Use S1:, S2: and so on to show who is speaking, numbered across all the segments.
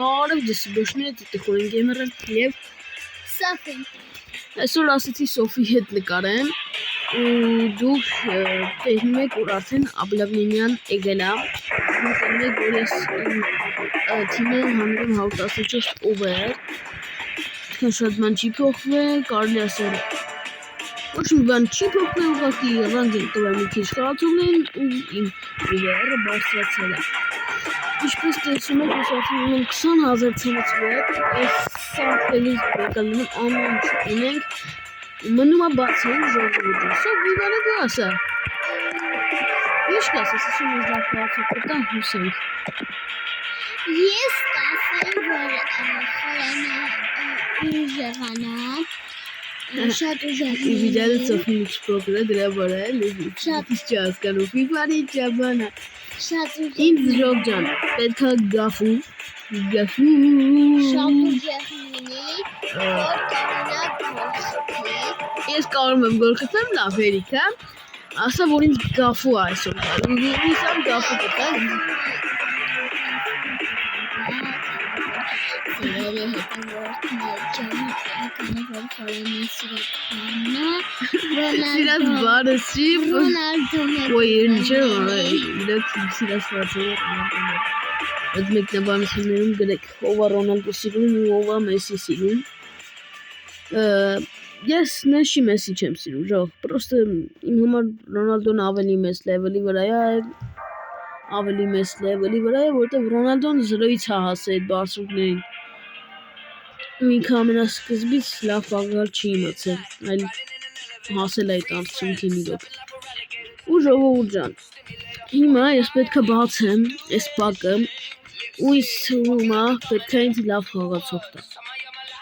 S1: Բարև ձեզ սիրողներ, դիտողներ գեյմերներ եւ
S2: Սոֆին։
S1: Այսօր ասեցի Սոֆի հետ նկարեմ ու դուք տեսնում եք որ արդեն Աբլավնենյան եկել է։ Դուք տեսնում եք որ ես թիմը հանդիպում 114 over։ Քան շատ բան չի փոխվել, կարելի ասել ոչ մի բան չի փոխվել, ուղղակի ռանգին տվել մի քիչ խաղացողներին ու իմ over-ը բարձրացել է։ Ինչպես տեսնում եք, ես արդեն ունեմ 20,000 ցանցվեք, այս սարքելիս բեկալնում ամեն ինչ ունենք, մնում է բացել ժողովուրդը, սով վիվարը դու ասա, ինչ կասես, ասում ես լավ խաղացող կտա հուսենք։
S2: Ես կասեմ, որ խորանա ուժեղանա, շատ ուժեղանա։
S1: Իվիդյալը ծոխին իչ պրոգրը դրա վրա է, շատ ինչ չհասկանում, վիվարի ճաբանա։
S2: Շատ
S1: Ինձ ժող ջան, պետք է գաֆու,
S2: շատ ուժեղնի, որ կարանա գոլխպի։
S1: Ես կարում եմ գոլ խփեմ, լավ հերիք է, ասա որ ինձ գաֆու այսօր գալու, ինձ ամ գաֆու կտա։
S2: Սիրելի հետևորդներ ջան, ականը որ խորանի սիրականա,
S1: Սիրած բարը չի,
S2: Ռոնալդոն է։
S1: ոյ ինչ է, իրոք սիրած վարձը է, այդ մեկնաբանություններում գրեք, ով է Ռոնալդո սիրում ու ով է Մեսի սիրում։ Ես նեշի Մեսի չեմ սիրում, ժող, պրոստը իմ համար Ռոնալդոն ավելի մեծ լևելի վրա է, որտեղ Ռոնալդոն զրոյից է հասել այդ բարձրուկներին։ Ինքը ամենասկզբից լավ խաղալ չի իմացել, այլ հասել այդ արդյունքին իրոք։ Ու ժողովուրդ ջան, հիմա ես պետք է բացեմ այս պակը ու ինձ թվում է պետք է ինձ լավ խաղացող տա։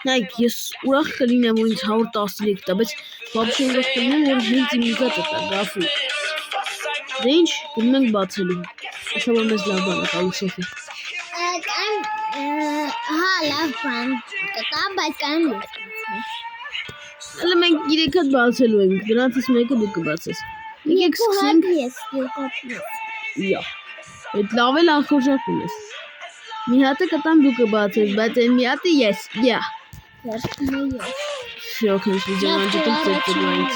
S1: Նայեք, ես ուրախ կլինեմ որ ինձ 113 տա, բայց բաբշե ուրախ կլինեմ որ հենց իմ ուզածը տա, գաֆու։ Դե ինչ, գնում ենք բացելու։ Ասա որ մեզ լավ բան է տալու Սոֆի։
S2: Հա, լավ բան կտա, բայց կարամ ես բացել։
S1: Հələ մենք 3 հատ բացելու ենք, դրանցից մեկը դու կբացես։ Եկեք սկսենք։ Յա, այդ լավ էլ անխորժակ ունես։ Մի հատը կտամ դու կբացես, բայց այն մի հատը ես, յա։ Շոք ես վիդեոն ջտում ծետելու այնց։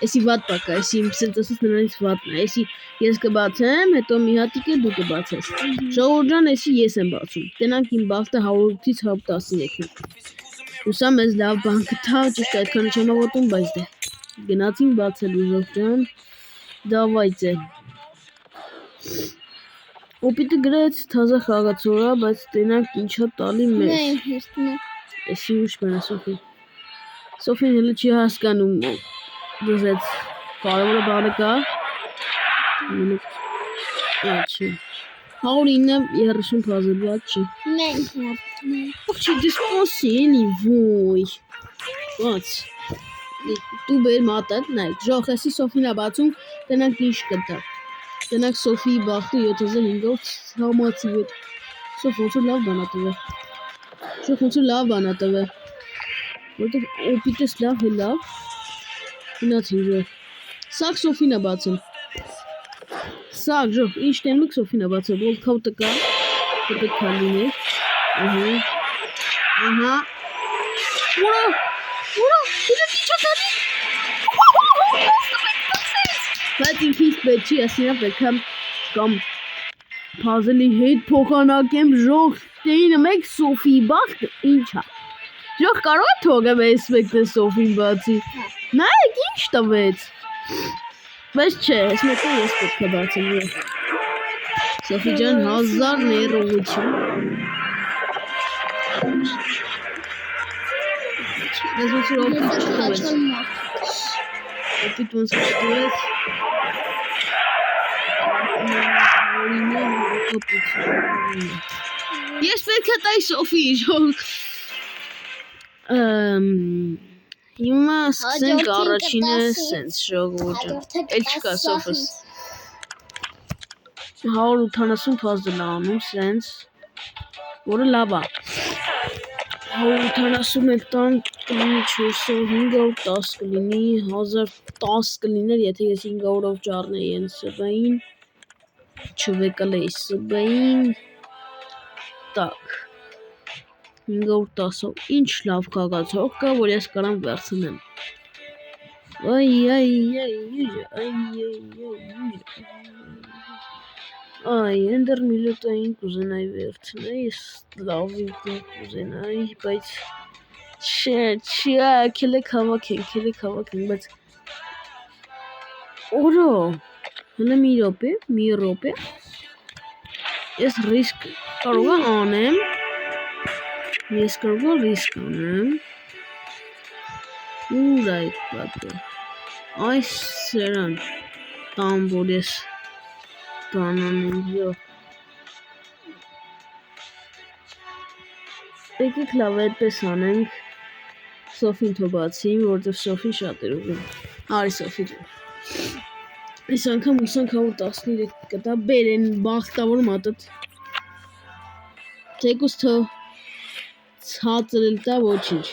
S1: Էսի վատ պակա, էսի իմ սենտասուս նրանից վատն է, էսի ես կբացեմ, հետո մի հատիկը դու կբացես։ Ժողովուրդ ջան, էսի ես եմ բացում, տենանք իմ բախտը 100-ից 113-ն։ Հուսամ ես լավ բան կտա, ճիշտ այդքանը չեմ աղոտում, բայց դե գնացինք բացելու ժողովուրդ ջան, դավայցե։ Օպիտը գրեց թազա խաղացող է, բայց տենանք ինչա տալի մեզ։ Էսի ուշ բան է Սոֆի։ Սոֆին հələ չի հասկանում, դզեց կարևորը բանը կա։ Աչի։ 109-30 փազել բաց չի։ Չի դիսպոսի էլի, ոյ։ Բաց։ Դու բեր մատատ, նայք, ժող էսի Սոֆին է բացում, տենանք ինչ կտա։ Տենանք Սոֆիի բախտը 7500 համացի վետ։ Սոֆ ոնց որ լավ բան ա տվել։ Շոք ոնց որ լավ բան ա տվել։ Որտեղ օպիտես լավ է լավ։ Գնացին ժող։ Սաղ Սոֆին է բացում։ Սաղ ժող, ինչ տենում եք Սոֆին է բացում, որ քավտը կա, պետք է լինի։ Ահա։ Ուրա, դու ինչա տանի։ Բայց ինքից պետք չի, ասինա պետք է կամ փազելի հետ փոխանակեմ ժող, տեինը մեկ Սոֆիի բախտը ինչա։ Ժող կարող է թողեմ այս մեկը Սոֆին բացի։ Նայեք ինչ տվեց։ Բայց չէ, այս մեկը ես պետք է բացեմ։ Սոֆի ջան 1000 ներողություն։ Ես ոնց որ օպիտ չտվեց։ Օպիտ ոնց որ չտվեց։ Ես պետք է տայի Սոֆի ժող։ Հիմա սկսենք առաջինը սենց ժողովուրդ ջան, էլ չկա Սոֆս 180 փազել անում սենց, որը լավ է 181 տան կլինի 400, 510 կլինի, 1010 կլիներ, եթե ես 500-ով ճարնեի են սբային, չվեկալ էի սբային, տակ 510-ով ինչ լավ քաղաքացիող կա, որ ես կարամ վերցնեմ։ Այ, ընդեր միլիոտային կուզենայի վերցնել, ես լավի կուզենայի, բայց չէ, քելեք հավաքենք, բայց Օրո, հələ մի րոպե, ես ռիսկ կարող եմ անեմ, ուր այդ պատը, այս սերան, տամ, որ ես բանանեմ, եկեք լավ այդպես անենք, Սոֆին թոբացիմ, որտև Սոֆին շատ էր ուղում, արի Սոֆի ջան, այս անգամ 513 կտա, բերեն բախտավոր մատըտ, թեկուս թող ցածրել տա ոչինչ,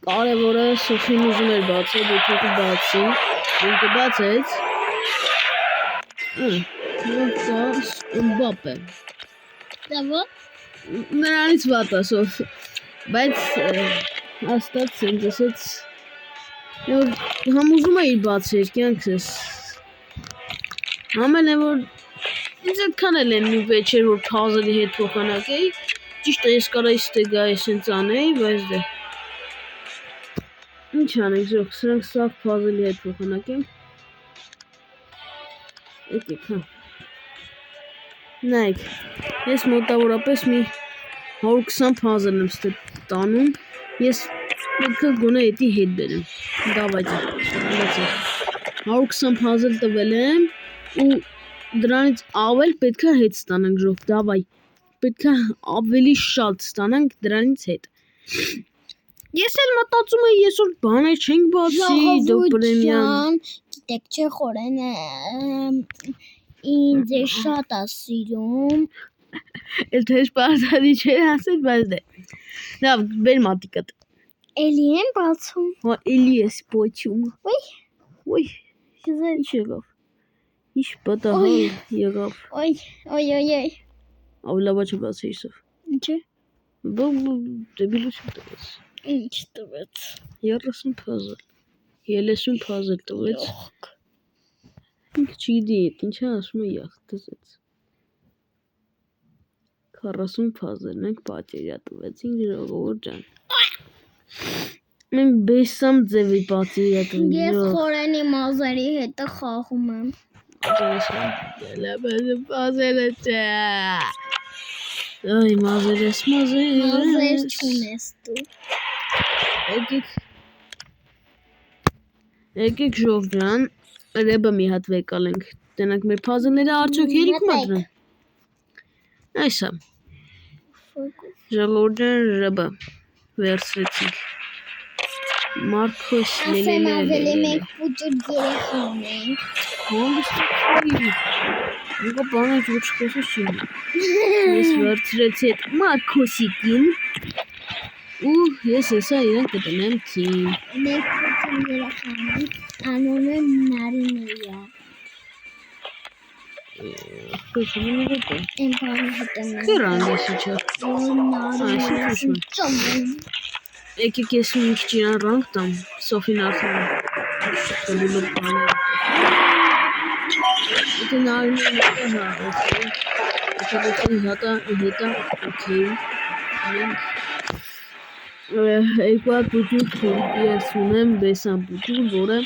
S1: կարևորը Սոֆին ուզում էր բացել, դու թողի բացի, ինքը բացեց, Մբապե, նրանից վատա Սոֆ, բայց հաստատ սենց ասեց, համուզում էիր բացեր, կյանքս, համեն է, որ ինձ այդքան էլ են մի վեչեր, որ փազելի հետ փոխանակ էի, ճիշտ է ես կարայի ստեգա ես ինձ անեի, բայց դե, ինչ անենք ժող, սրանք սաղ փազելի հետ փոխանակ ենք, եկեք, հա, նայք, ես մոտավորապես մի 120 փազել եմ ստեգ տանում, ես պետքա գոնե էտի հետ բերեմ, դավայտը, 120 փազել տվել եմ, ու դրանից ավել պետքա հետ ստանանք ժող, դավայ, պետքա ավելի շատ ստանանք դրանից հետ, ես էլ մտածում եմ, ես որ բաներ չենք բացի, դու պրեմյան,
S2: գիտեք չէ խորեն ինձ շատ ասիրում,
S1: էլ թե շպարտադի չէ ասել, բայց դե, լավ, բեր մատիկըտ,
S2: էլի եմ բացում,
S1: հա, էլի ես պոչում, ոյ,
S2: ինչ
S1: եղավ, ինչ պատահալ եղավ,
S2: օյ,
S1: ավլավա չբացի իսով,
S2: ինչ է,
S1: դեբիլություն տվեց,
S2: ինչ տվեց,
S1: 30 փազել տվեց, ինք չիդի էտ, ինչ է ասում է յախ տզեց, 40 փազել ենք պատերյա տվեցինք ժողովուրդ ջան, մենք բեսամ ձևի պատերյա տվեցինք,
S2: ես խորենի մազերի հետը խաղում եմ,
S1: Մազերը չէ, այ մազեր
S2: չունես դու,
S1: եկեք ժող ջան, ռեբը մի հատ վեկալ ենք, տենանք մեր փազլները արդյոք հերիքում ադրան, այսա, ժողովուրդ ջան ռեբը վերցրեցինք, Մարկոս
S2: ասեմ ավելի մենք պուճուր երեխան ենք,
S1: հանդստացվի, ինկա բանայք ոչ խոսս չին, ես վերցրեցի այդ Մարկոսիկին, ու ես եսա իրեն կտնեմ թիմ,
S2: մենք պուճուր երեխան ենք, անոն եմ նարինեյա,
S1: Կրշում է հետը,
S2: եմ բանի հետը
S1: կրան դեսի չէ, եկեք ես մի քիչ իրան ռանկ տամ, Սոֆին արդեն կլուլով բաներ, եթե նարին է հա, եթե հետա, օքեյ, երկու հատ բուջուր ես ունեմ, բեսան բուջուր, որը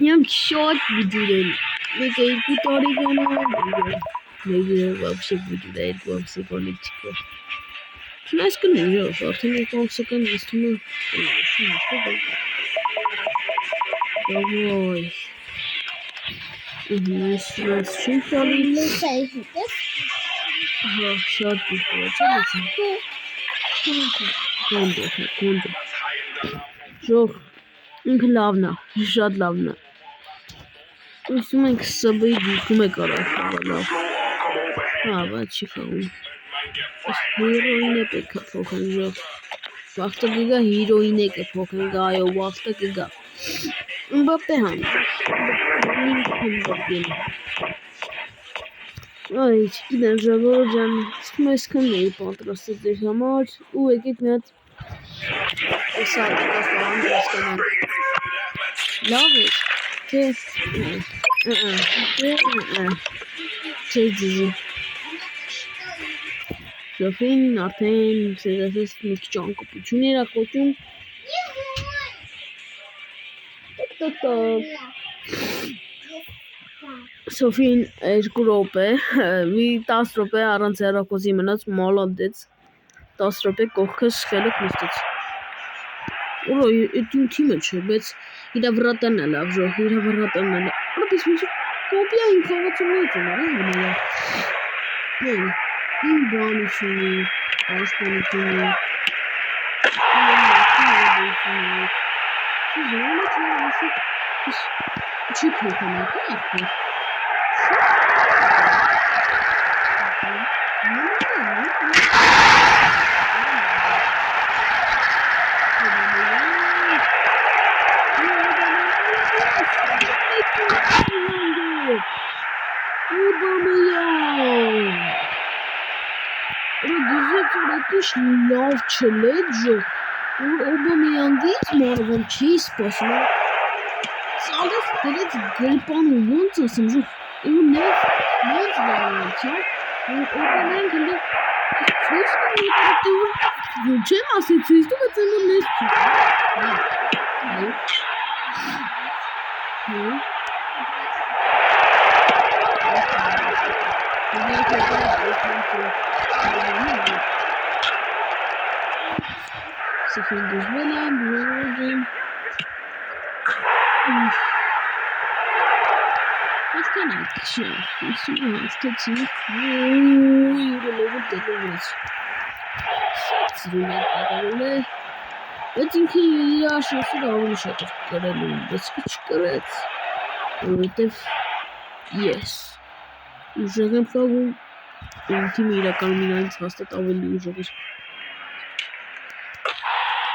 S1: իրանք շատ բուջուր են, մեկը 2 տարեկան է, մեկը վաբշե բուջուր է, երկու ամսեկանից չկա, չնայս կնի ժող, արդեն երկու ամսական վստում է, Ովոյ, ես նրանց չեմ տալի,
S2: լուսայի հետը,
S1: հա, շատ բուջուր է, Կոնդո, ժող, ինքը լավն է, շատ լավն է, ուսում ենք սբի դիքում է կարախ, լավ, հա, բայց չի խաղում, հիրոին է պետք է փոխեն ժող, վաղթը կգա հիրոին է կփոխենք, այո, վաղթը կգա, Մբապե հան, Այ, չգիտեմ, Ժողովուրդ ջան, ասում այսքանն էի պատրաստել ձեր համար ու եկեք մի հատ սատիկական դասկանանք։ Լավ է, թե չէ ձիզի։ Սոֆին արդեն սերասես մի քիչ անկապություն էր ակոչում։ Տոկ։ Սոֆին 2 րոպե, մի 10 րոպե առանց հեռախոսի մնաց, մոլոդեց 10 րոպե կողքս խելոք նստեց։ Ուրա, այդ իմ թիմը չէ, բայց իր վրա տանն է լավ ժող, իր վրա տանն է լավ։ Ուրա, պես մի կոպիա իմ խաղացումներից ունի, համարյա։ Իմ բանությունի, պաշտպանությունի, չի փոխանակ է արդեն։ Լավ չլետ ժող, Օբամեյանգից մարվում չի սպասում, ծալես դրեց գրպանում ոնց ասեմ ժող, ու նեզ վարում չա, Օբամեյանգ հնդը ցույց կմիտը չեմ ասի ցույց տու, բայց այնը նեզ Սոֆին դժվել է, բուրոջն Այսքան այդ չէ, իսուղը հաստեցի ուրելով տեղորից սացրում է տեղորում է բայց ինքը իր աշոսուր ավելի շատ էր կրելում, բայց չկրեց որովհետև ես ուժեղ եմ խաղում իմ թիմը իրականում իրանից հաստատ ավելի ուժեղ էր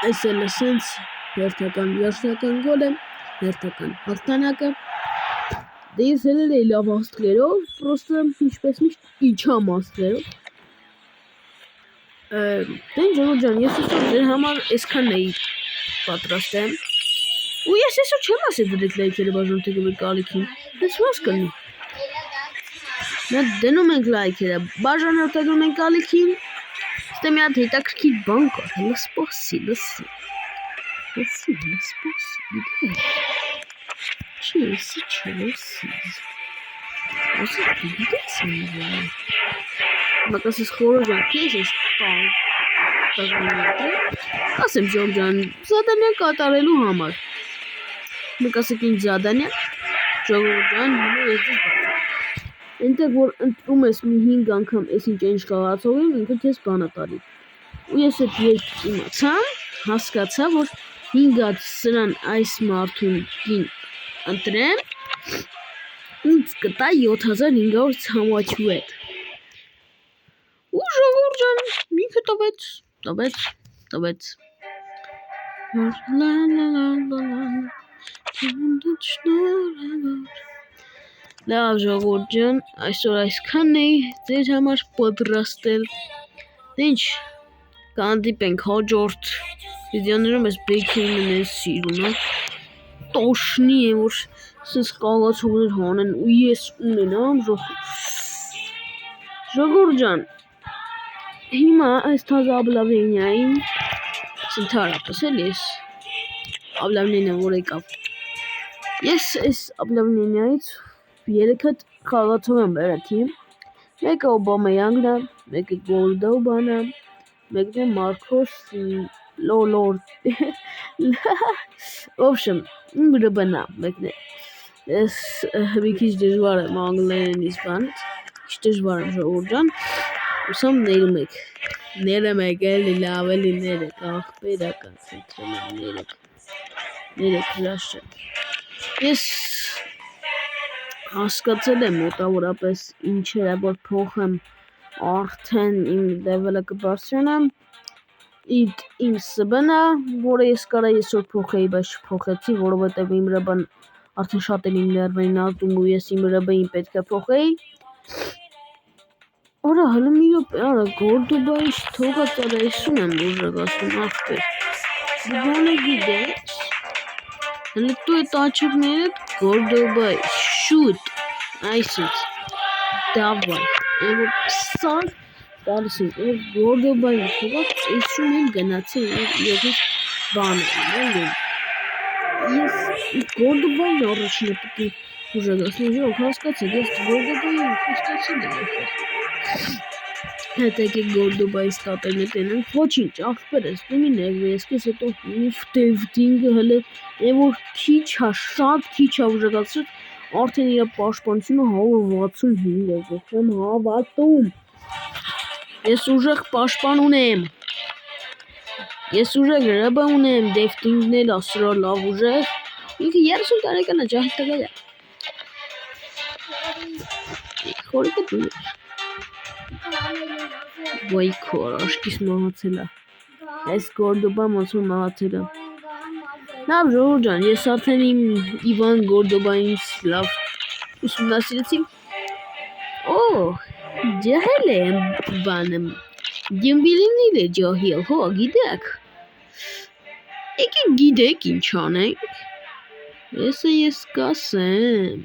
S1: Այս էլ ասենց հերթական վերջնական գոլ է, հերթական հաղթանակը Դե ես հելել էի լավ աստղերով, պրոստը ինչպես միշտ իջամ աստղերով Դեն ժողովուրդ ջան, ես ուսով ձեր համար այսքանն էի պատրաստեմ ու ես այսօր չեմ ասել դրեք լայքերը բաժանորդեք գալիքին, ես ոնց կլինի Մենք դնում ենք լայքերը, բաժանորդագրում ենք գալիքին Ստե մի հատ հետաքրքիր բան կար, հələ սպասի, լսի Չի, եսի չէ, լսի Ասի դիտես ինձ Բակ ասես խորը ժան, կես ես Ասեմ ժող ժան, զադանյա կատարելու համար Մեկ ասեք ինձ զադանյա, ժողովուրդ ջան, հիմա ես ձեզ բացեմ Այնտեղ որ ընտրում ես մի 5 անգամ ես ինչ ինչ կաղացողին, ինքը քեզ բանա տալի Ու ես այդ երբ իմացամ, հասկացա, որ 5 հատ սրան այս մարդուն կին ընտրեմ, ինձ կտա 7500 ցամաչուետ Ու ժողովուրդ ջան, ինքը տվեց Լավ ժողովուրդ ջան, այսօր այսքանն էի ձեր համար պատրաստել Ինչ, կհանդիպենք հաջորդ վիդեոներում ես բեյքերին են սիրում, տոշնի է, որ սենց կաղացողներ հանեն ու ես ունենամ Ժողովուրդ ջան, հիմա այս թազա աբլավենյային Սնթարապես էլ ես աբլավենյանը որ եկավ Ես այս աբլավենյայից 3 հատ խաղացող եմ բերեքիմ Մեկը Օբամեյանգն է, մեկը Գոլդոբանը, մեկն է Մարկոս Լոլոր Ոբշեմ, իմ բրբնա, մեկն է Ես մի քիչ դժվար եմ անգլերենից բանից, քիչ դժվար եմ ժողովուրդ ջան, ուսամ ներում եք էլի լավ էլի ներեք, աղբերական, խնդրում եմ ներեք հրաշ չեմ Ես հասկացել եմ մոտավորապես ինչեր է որ փոխեմ արդեն իմ լեվելը կբարձրանամ իմ սբնը, որը ես կարա այսօր փոխեի, բայց չփոխեցի, որովհետև իմ ռբան արդեն շատ էլ իմ ներվերին արտում ու ես իմ ռբային պետք է փոխեի Արա հələ մի րոպե, արա Գորդոբայի թողա ծառայություն եմ ուժեղացնում ախպեր։ Դու բանը գիտես։ Հələ դու այդ աչքներդ Գորդոբայ շուտ այսից դավայ որ սար տալիս ենք որ Գորդոբայի թողա ծեցում են գնացել եղից բանը ես Գորդոբային առաջինը պետք է ուժեղացնեմ ժող հասկացեք ես Գորդոբային հասկացել եմ հետ եկեք Գորդոբայի ստատերն տենենք ոչինչ ախպերս դու մի ներվի ես կես հետո Տևտինգը հələ որ քիչ հա շատ քիչ հա ուժեղացրած արդեն իր պաշտպանությունը 165 է եմ հավատում ես ուժեղ պաշտպան ունեմ ես ուժեղ ռեբա ունեմ Տևտինգն էլ ասրա լավ ուժեղ ինքը 30 տարեկան է ջահել տղա է խորիկը դու Ոայ քոր աշկիս մահացել է այս Գորդոբան ոնց որ մահացել է լավ ժողովուրդ ջան ես արդեն իմ Իվան Գորդոբայից լավ ուսումնասիրեցի ջահել է բանը դյումբիլին է ջահել հո գիտեք եկեք գիտեք ինչ անենք ես կասեմ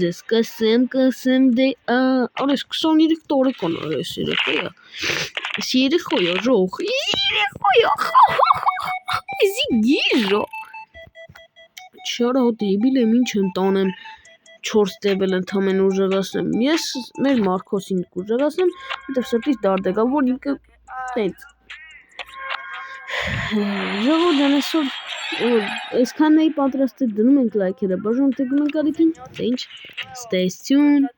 S1: ձեզ կասեմ դե արես 23 տարեկան արես երեխայա ես երեխայա ժող երեխայա էսի գիժո չարա հո դեբիլ եմ ինչ եմ տանեմ 4 տեվել ընդամեն ուժեղացնեմ ես մեր Մարկոսին ուժեղացնեմ հետև սրտից դարդ եկա որ ինքը տենց ժողովուրդ ջան այսօր այսքանն էի պատրաստել դնում ենք լայքերը բաժանում թե գում ենք ալիքին թե ինչ stay tuned